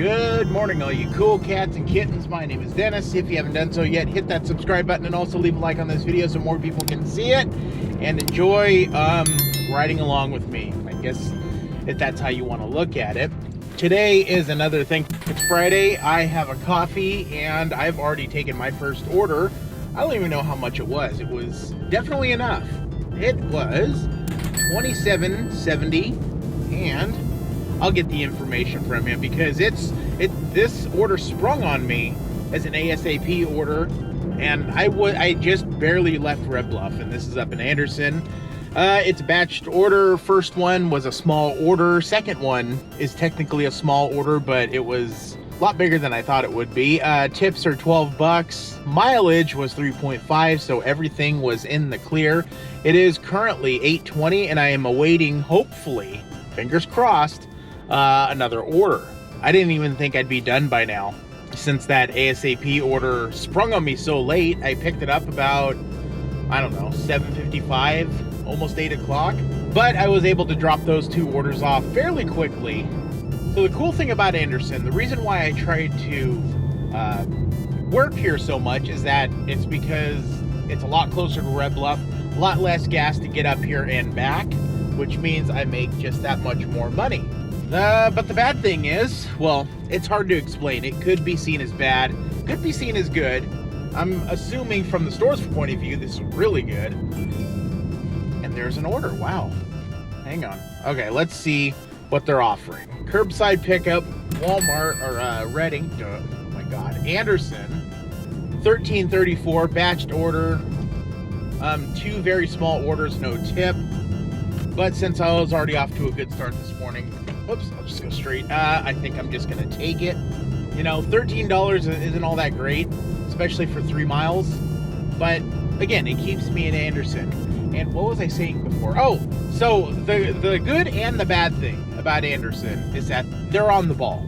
Good morning, all you cool cats and kittens. My name is Dennis. If you haven't done so yet, hit that subscribe button and also leave a like on this video so more people can see it and enjoy riding along with me. I guess if that's how you want to look at it. Today is another thing. It's Friday. I have a coffee and I've already taken my first order. I don't even know how much it was. It was definitely enough. It was $27.70, and I'll get the information from him because this order sprung on me as an ASAP order, and I just barely left Red Bluff, and this is up in Anderson. It's a batched order. First one was a small order. Second one is technically a small order, but it was a lot bigger than I thought it would be. Tips are 12 bucks. Mileage was 3.5, so everything was in the clear. It is currently 8:20, and I am awaiting, hopefully, fingers crossed, another order. I didn't even think I'd be done by now. Since that ASAP order sprung on me so late, I picked it up about, I don't know, 7:55, almost 8 o'clock. But I was able to drop those two orders off fairly quickly. So the cool thing about Anderson, the reason why I tried to work here so much is that it's because it's a lot closer to Red Bluff, a lot less gas to get up here and back, which means I make just that much more money. But the bad thing is, well, it's hard to explain. It could be seen as bad, could be seen as good. I'm assuming from the store's point of view, this is really good. And there's an order, wow. Hang on. Okay, let's see what they're offering. Curbside pickup, Walmart, or Reading, oh my God, Anderson, $13.34, batched order, two very small orders, no tip. But since I was already off to a good start this morning, oops, I'll just go straight. I think I'm just gonna take it. You know, $13 isn't all that great, especially for 3 miles. But again, it keeps me in Anderson. And what was I saying before? Oh, so the good and the bad thing about Anderson is that they're on the ball.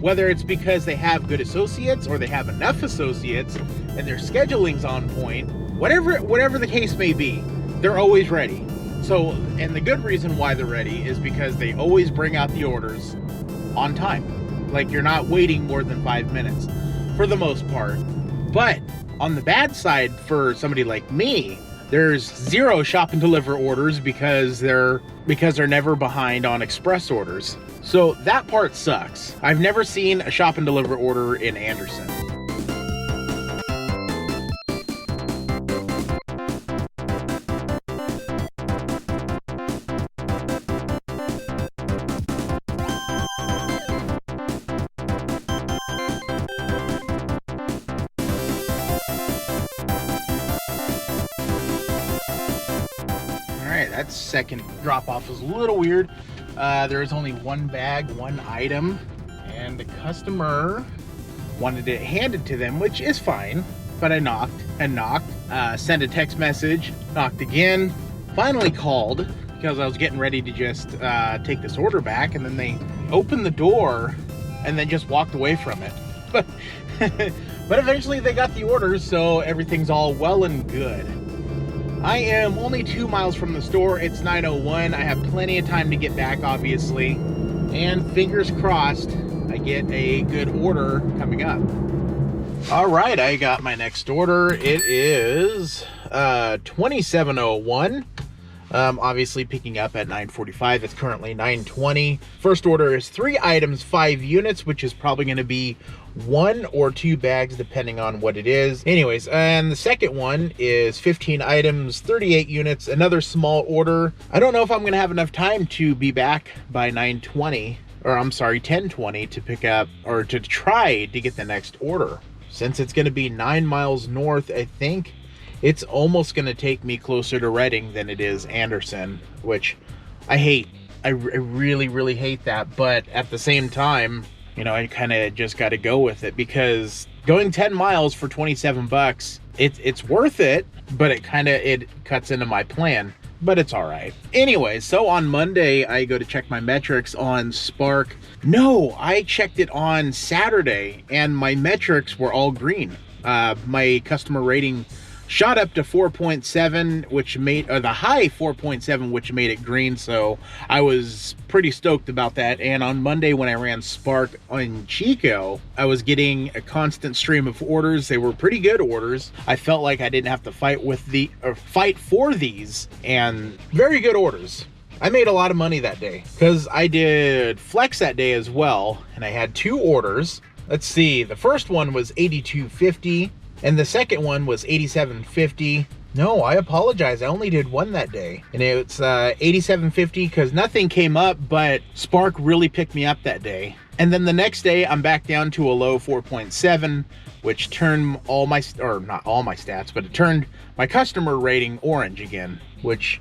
Whether it's because they have good associates or they have enough associates and their scheduling's on point, whatever the case may be, they're always ready. So, and the good reason why they're ready is because they always bring out the orders on time. Like, you're not waiting more than 5 minutes for the most part. But on the bad side for somebody like me, there's 0 shop and deliver orders because they're never behind on express orders. So that part sucks. I've never seen a shop and deliver order in Anderson. That second drop off was a little weird. There was only one bag, one item, and the customer wanted it handed to them, which is fine. But I knocked and knocked, sent a text message, knocked again, finally called because I was getting ready to just take this order back, and then they opened the door and then just walked away from it. But eventually they got the orders, so everything's all well and good. I am only 2 miles from the store. It's 9:01. I have plenty of time to get back, obviously. And fingers crossed, I get a good order coming up. All right, I got my next order. It is 27:01. Obviously picking up at 9:45. It's currently 9:20. First order is 3 items, 5 units, which is probably going to be 1 or 2 bags depending on what it is. Anyways, and the second one is 15 items, 38 units, another small order. I don't know if I'm going to have enough time to be back by 9:20, or I'm sorry, 10:20 to pick up or to try to get the next order. Since it's going to be 9 miles north, I think it's almost going to take me closer to Reading than it is Anderson, which I hate. I really, really hate that. But at the same time, you know, I kind of just got to go with it because going 10 miles for 27 bucks, it's worth it, but it cuts into my plan, but it's all right. Anyway, so on Monday, I go to check my metrics on Spark. No, I checked it on Saturday and my metrics were all green. My customer rating shot up to 4.7, which made, or the high 4.7, which made it green. So I was pretty stoked about that. And on Monday when I ran Spark on Chico, I was getting a constant stream of orders. They were pretty good orders. I felt like I didn't have to fight for these, and very good orders. I made a lot of money that day because I did flex that day as well, and I had 2 orders. Let's see, the first one was $82.50 and the second one was $87.50. No, I apologize, I only did 1 that day, and it's $87.50 because nothing came up, but Spark really picked me up that day. And then the next day I'm back down to a low 4.7, which turned all my, or not all my stats, but it turned my customer rating orange again, which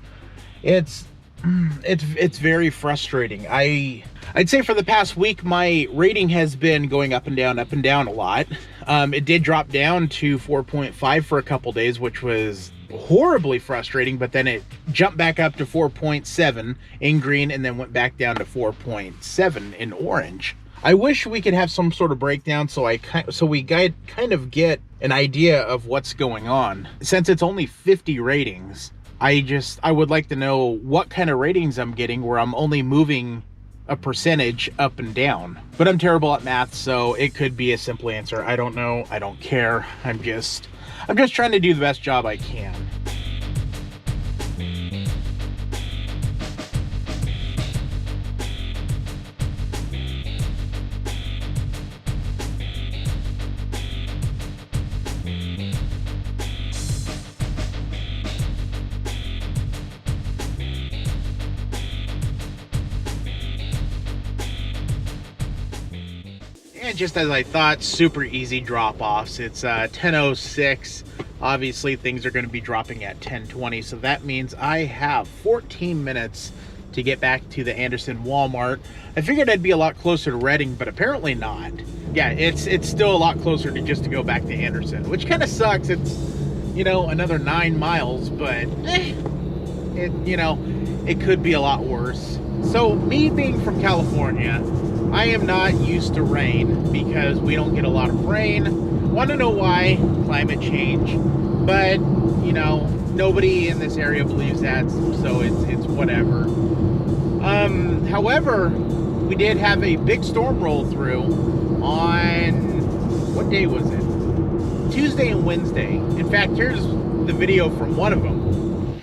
it's very frustrating. I'd say for the past week my rating has been going up and down a lot. It did drop down to 4.5 for a couple days, which was horribly frustrating, but then it jumped back up to 4.7 in green and then went back down to 4.7 in orange. I wish we could have some sort of breakdown so we kind of get an idea of what's going on. Since it's only 50 ratings, I would like to know what kind of ratings I'm getting where I'm only moving a percentage up and down. But I'm terrible at math, so it could be a simple answer. I don't know. I don't care. I'm just trying to do the best job I can. And just as I thought, super easy drop-offs. It's 10:06. Obviously, things are going to be dropping at 10:20, so that means I have 14 minutes to get back to the Anderson Walmart. I figured I'd be a lot closer to Reading, but apparently not. Yeah, it's still a lot closer to just to go back to Anderson, which kind of sucks. It's, you know, another 9 miles, but it could be a lot worse. So me being from California, I am not used to rain because we don't get a lot of rain. Want to know why? Climate change. But, you know, nobody in this area believes that, so it's whatever. However, we did have a big storm roll through on, what day was it? Tuesday and Wednesday. In fact, here's the video from one of them.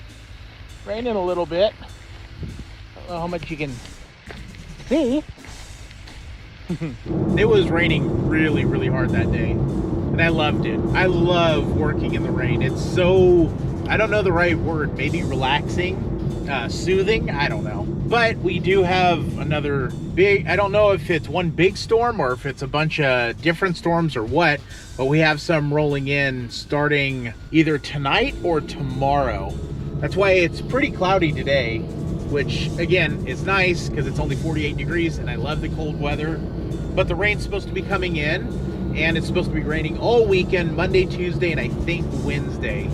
Raining a little bit. I don't know how much you can see. It was raining really, really hard that day, and I loved it. I love working in the rain. It's so, I don't know the right word, maybe relaxing, soothing, I don't know. But we do have another big, I don't know if it's one big storm or if it's a bunch of different storms or what, but we have some rolling in starting either tonight or tomorrow. That's why it's pretty cloudy today, which again is nice because it's only 48 degrees and I love the cold weather. But the rain's supposed to be coming in, and it's supposed to be raining all weekend, Monday, Tuesday, and I think Wednesday.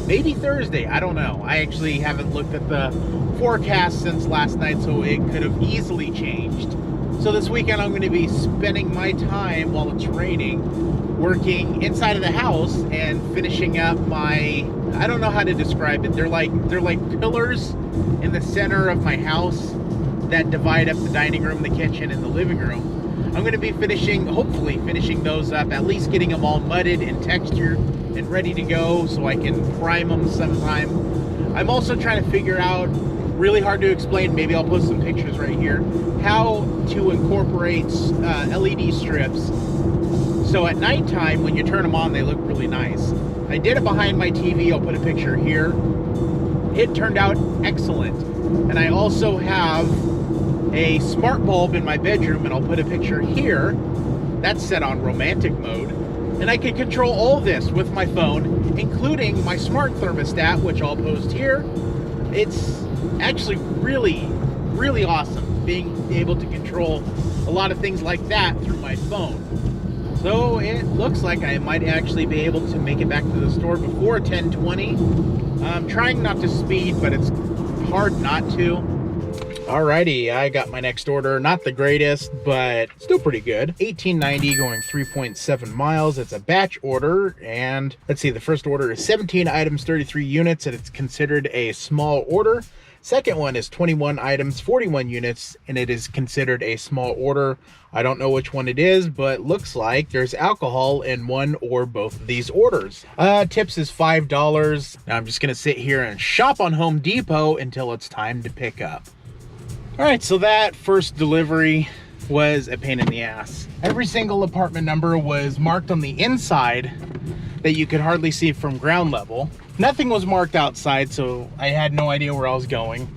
Maybe Thursday, I don't know. I actually haven't looked at the forecast since last night, so it could have easily changed. So this weekend I'm going to be spending my time while it's raining, working inside of the house and finishing up my, I don't know how to describe it. They're like pillars in the center of my house that divide up the dining room, the kitchen, and the living room. I'm going to be hopefully finishing those up, at least getting them all mudded and textured and ready to go so I can prime them sometime. I'm also trying to figure out, really hard to explain, maybe I'll post some pictures right here, how to incorporate LED strips so at nighttime when you turn them on they look really nice. I did it behind my TV, I'll put a picture here. It turned out excellent. And I also have a smart bulb in my bedroom, and I'll put a picture here. That's set on romantic mode. And I can control all this with my phone, including my smart thermostat, which I'll post here. It's actually really, really awesome being able to control a lot of things like that through my phone. So it looks like I might actually be able to make it back to the store before 10:20. I'm trying not to speed, but it's hard not to. Alrighty, I got my next order. Not the greatest, but still pretty good. $18.90 going 3.7 miles. It's a batch order, and let's see, the first order is 17 items, 33 units, and it's considered a small order. Second one is 21 items, 41 units, and it is considered a small order. I don't know which one it is, but looks like there's alcohol in one or both of these orders. Tips is $5. Now I'm just gonna sit here and shop on Home Depot until it's time to pick up. All right, so that first delivery was a pain in the ass. Every single apartment number was marked on the inside that you could hardly see from ground level. Nothing was marked outside, so I had no idea where I was going.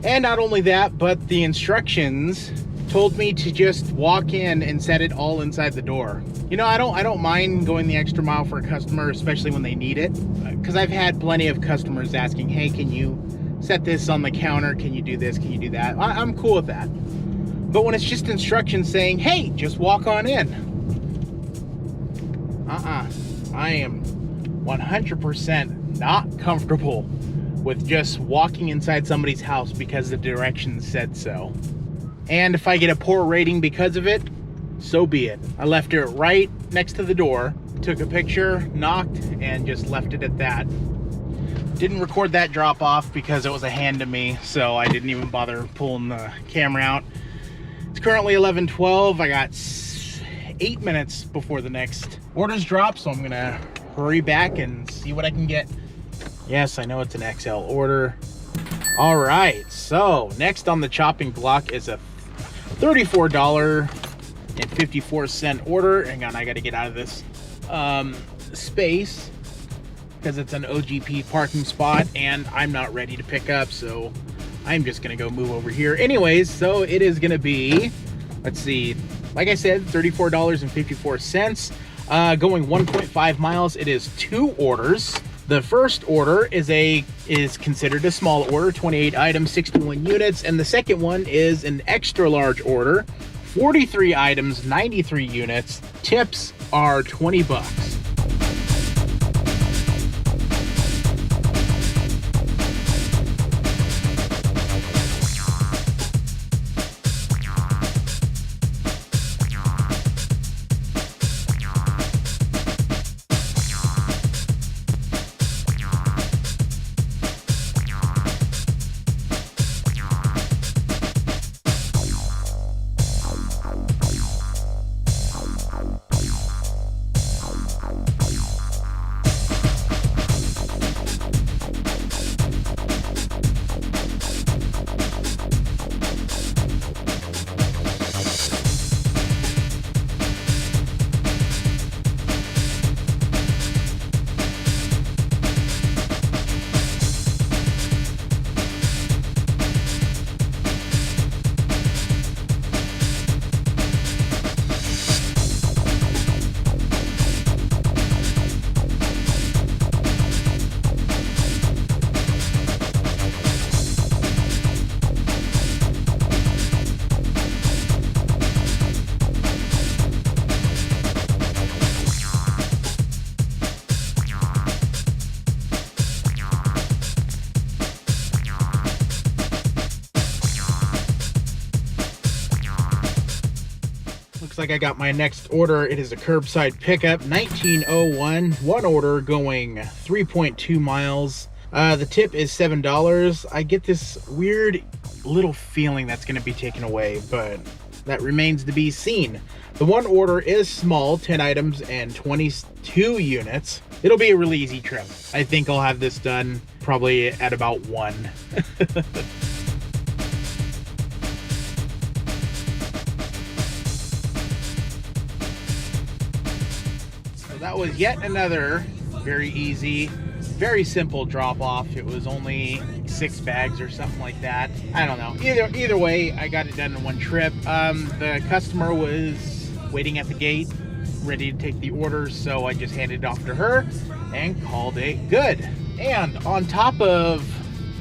And not only that, but the instructions told me to just walk in and set it all inside the door. You know, I don't mind going the extra mile for a customer, especially when they need it, because I've had plenty of customers asking, hey, can you set this on the counter? Can you do this? Can you do that? I'm cool with that. But when it's just instructions saying, hey, just walk on in. I am 100% not comfortable with just walking inside somebody's house because the directions said so. And if I get a poor rating because of it, so be it. I left it right next to the door, took a picture, knocked, and just left it at that. Didn't record that drop off because it was a hand to me, so I didn't even bother pulling the camera out. It's currently 11:12. I got 8 minutes before the next orders drop, so I'm gonna hurry back and see what I can get. Yes, I know it's an XL order. All right, so next on the chopping block is a $34.54 order. Hang on, I gotta get out of this space because it's an OGP parking spot and I'm not ready to pick up, so I'm just gonna go move over here. Anyways, so it is gonna be, let's see, like I said, $34.54. Going 1.5 miles. It is 2 orders. The first order is considered a small order, 28 items, 61 units, and the second one is an extra large order, 43 items, 93 units. Tips are $20. Like I got my next order. It is a curbside pickup, 1901, one order going 3.2 miles. The tip is $7. I get this weird little feeling that's going to be taken away, but that remains to be seen. The one order is small, 10 items and 22 units. It'll be a really easy trip. I think I'll have this done probably at about 1. That was yet another very easy, very simple drop off. It was only 6 bags or something like that. I don't know. Either way, I got it done in one trip. The customer was waiting at the gate, ready to take the order, so I just handed it off to her and called it good. And on top of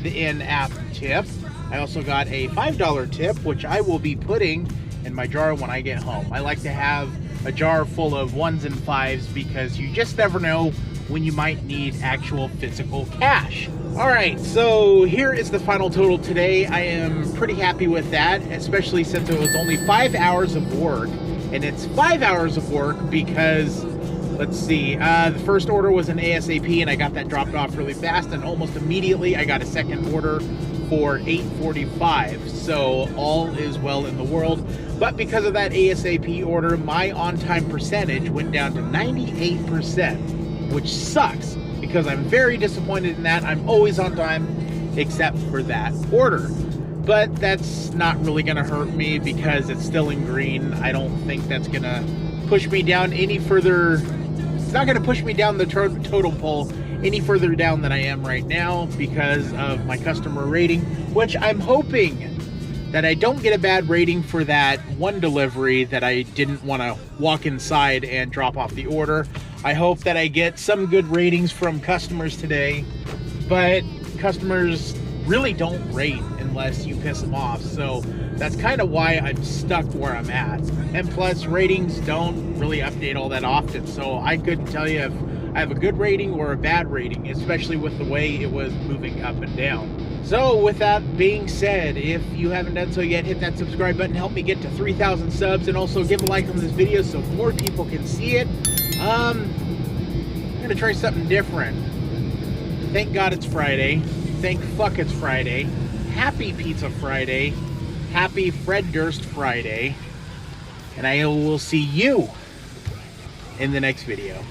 the in-app tip, I also got a $5 tip, which I will be putting in my jar when I get home. I like to have a jar full of 1s and 5s because you just never know when you might need actual physical cash. All right, so here is the final total today. I am pretty happy with that, especially since it was only 5 hours of work. And it's 5 hours of work because, let's see, the first order was an ASAP and I got that dropped off really fast, and almost immediately I got a second order for 8:45. So all is well in the world. But because of that ASAP order, my on-time percentage went down to 98%, which sucks because I'm very disappointed in that. I'm always on time except for that order. But that's not really gonna hurt me because it's still in green. I don't think that's gonna push me down any further. It's not gonna push me down the total pole any further down than I am right now because of my customer rating, which I'm hoping that I don't get a bad rating for that one delivery that I didn't want to walk inside and drop off the order. I hope that I get some good ratings from customers today, but customers really don't rate unless you piss them off. So that's kind of why I'm stuck where I'm at. And plus, ratings don't really update all that often. So I couldn't tell you if I have a good rating or a bad rating, especially with the way it was moving up and down. So with that being said, if you haven't done so yet, hit that subscribe button, help me get to 3,000 subs, and also give a like on this video so more people can see it. I'm gonna try something different. Thank God it's Friday. Thank fuck it's Friday. Happy Pizza Friday. Happy Fred Durst Friday. And I will see you in the next video.